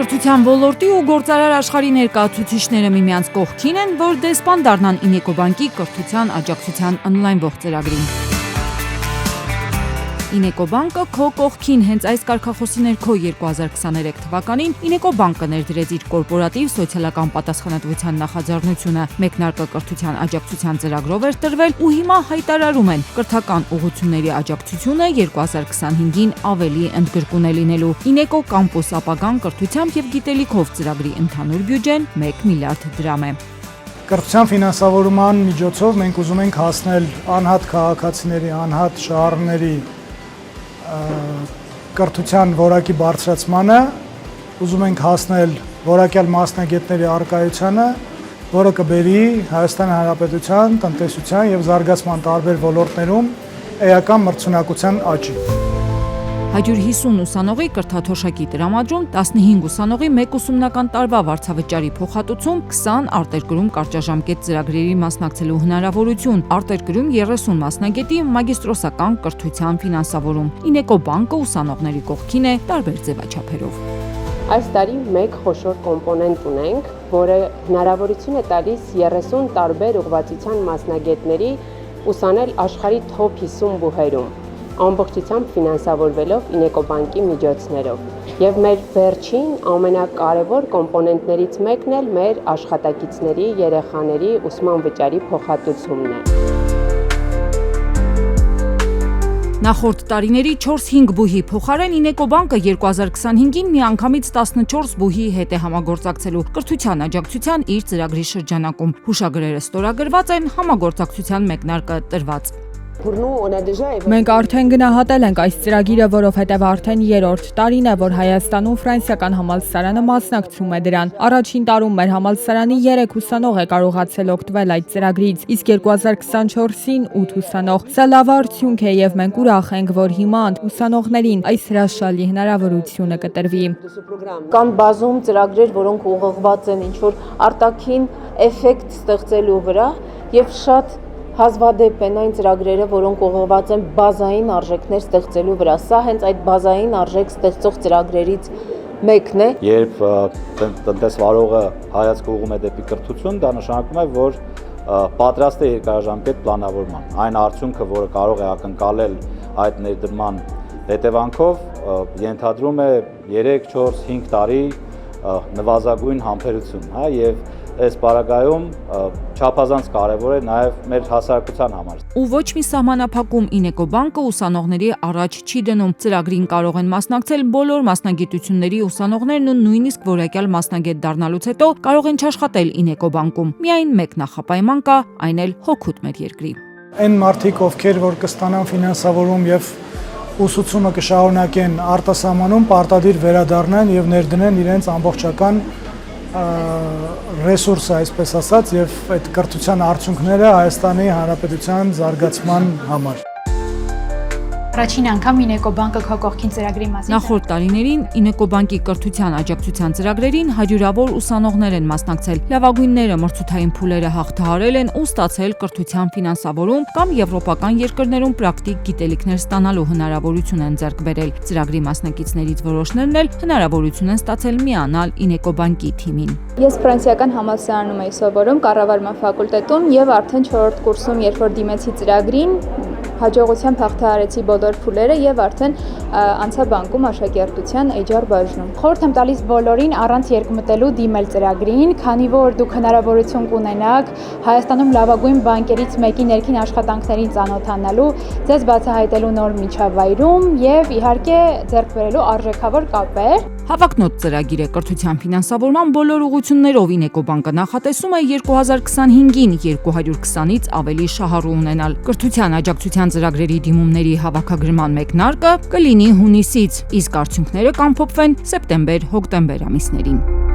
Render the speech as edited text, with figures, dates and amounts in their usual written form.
Կրթության ոլորտի ու գործարար աշխարհի ներկայացուցիչները միմյանց կողքին են, որ դեսպան դառնան Ինեկոբանկի կրթության աջակցության օնլայն-ող ծրագրին։ Ինեկոբանկը քո կողքին հենց այս կարգախոսի ներքո 2023 թվականին Ինեկոբանկը ներդրեց իր կորպորատիվ սոցիալական պատասխանատվության նախաձեռնությունը, մեկնարկը կրթության աջակցության ծրագրով էր տրվել ու հիմա հայտարարում են կրթական ուղղությունների աջակցությունը 2025-ին ավելի ընդգրկուն է լինելու։ Ինեկո կամպուս ապագան կրթությամբ եւ գիտելիքով ծրագրի ընդհանուր բյուջեն 1 միլիարդ դրամ է։ Կրթության ֆինանսավորման միջոցով մենք ուզում ենք հասնել անհատ քաղաքացիների, անհատ շահառուների կրթության որակի բարձրացմանը, ուզում ենք հասնել որակյալ մասնագետների առկայությանը, որը կբերի Հայաստանի Հանրապետության տնտեսության եւ զարգացման տարբեր ոլորտներում էական մրցունակության աճի։ 150 ուսանողի կրթաթոշակի տրամադրում, 15 ուսանողի 1 ուսումնական տարվա վարձավճարի փոխհատուցում, 20 արտերկրում կարճաժամկետ ծրագրերի մասնակցելու հնարավորություն, արտերկրում 30 մասնագետի մագիստրոսական կրթության ֆինանսավորում։ Ինեկոբանկը ուսանողների կողքին է տարբեր ձևաչափերով։ Այս տարի մեկ խոշոր կոմպոնենտ ունենք, որը հնարավորություն է տալիս 30 տարբեր ուղղվածության մասնագետների ուսանել աշխարհի top 50 բուհերում, ամբողջությամբ ֆինանսավորվելով Ինեկոբանկի միջոցներով։ Եվ մեր վերջին ամենակարևոր կոմպոնենտներից մեկն էլ մեր աշխատակիցների, երեխաների ուսման վճարի փոխհատուցումն է։ Նախորդ տարիների 4-5 բուհի փոխարեն Ինեկոբանկը 2025-ին միանգամից 14 բուհի հետ է համագործակցելու կրթության աջակցության իր ծրագրի շրջանակում։ Հուշագրերը ստորագրված են, համագործակցության մեկնարկը տրված։ Մենք արդեն գնահատել ենք այս ծրագիրը, որովհետև արդեն 3-րդ տարին է, որ Հայաստանում ֆրանսիական համալսարանը մասնակցում է դրան։ Առաջին տարում մեր համալսարանի 3 ուսանող է կարողացել օգտվել այդ ծրագրից, իսկ 2024-ին 8 ուսանող։ Սա լավ արդյունք է եւ մենք ուրախ ենք, որ հիմա ուսանողներին այս հրաշալի հնարավորությունը կտրվի։ Կան բազում ծրագրեր, որոնք ուղղված են ինչ-որ արտաքին էֆեկտ ստեղծելու վրա եւ շատ հազվադեպ են այն ծրագրերը, որոնք ուղղված են բազային արժեքներ ստեղծելու վրա։ Սա հենց այդ բազային արժեք ստեղծող ծրագրերից մեկն է։ Երբ տնտեսվարողը հայացք ուղղում է դեպի կրթություն, դա նշանակում է, որ պատրաստ է երկարաժամկետ պլանավորման։ Այն արդյունքը, որը կարող է ակնկալել այդ ներդրման հետևանքով, ենթադրում է 3, 4, 5 տարի նվազագույն համբերություն, եւ այս պարագայում չափազանց կարևոր է նաև մեր հասարակության համար։ Ու ոչ մի սահմանափակում Ինեկոբանկը ուսանողների առաջ չի դնում։ Ծրագրին կարող են մասնակցել բոլոր մասնագիտությունների ուսանողներն ու նույնիսկ որակյալ մասնագետ դառնալուց հետո կարող են չաշխատել Ինեկոբանկում։ Միայն մեկ նախապայման կա, այն էլ հոգուտ մեր երկրի։ Այն մարդիկ, ովքեր որ կստանան ֆինանսավորում եւ ուսուցումը կշարունակեն արտասահմանում, պարտադիր վերադառնան եւ ներդնեն իրենց ամբողջական ռեսուրսը, այսպես ասած, եւ այդ կրթության արդյունքները Հայաստանի Հանրապետության զարգացման համար։ Առաջին անգամ Ինեկոբանկը քո կողքին ծրագրի մասին։ Նախորդ տարիներին Ինեկոբանկի կրթության աջակցության ծրագրերին հաջորավոր ուսանողներ են մասնակցել։ Լավագույնները մրցութային փուլերը հաղթահարել են ու ստացել կրթության ֆինանսավորում կամ եվրոպական երկրներում պրակտիկ գիտելիքներ ստանալու հնարավորություն են ձեռք բերել։ Ծրագրի մասնակիցներից որոշներն էլ հնարավորություն են ստացել միանալ Ինեկոբանկի թիմին։ Ես ֆրանսիական համալսարանում էի սովորում կառավարման ֆակուլտետում եւ արդեն 4-րդ կուրսում, երբ որ դիմեցի ծրագրին, հաջողությամբ հաղթահարեցի բոլոր փուլերը եւ արդեն անցա բանկում աշակերտության HR բաժնում։ Խորհուրդ եմ տալիս բոլորին առանց երկմտելու դիմել ծրագրին, քանի որ դուք հնարավորություն կունենաք Հայաստանում լավագույն բանկերից մեկի ներքին աշխատանքներին ծանոթանալու, ձեզ բացահայտելու նոր միջավայրում եւ իհարկե ձեռք բերելու արժեքավոր կապեր։ Հավակնոտ ծրագիր է կրթության ֆինանսավորման բոլոր ուղղություններով Ինեկոբանկը նախատեսում է 2025-ին 220-ից ավելի շահառու ունենալ։ Կրթության աջակցության ծրագրերի դիմումների հավաքագրման մեկնարկը կլինի հունիսից, իսկ արդյունքները կամփոփվեն սեպտեմբեր-հոկտեմբեր ամիսներին։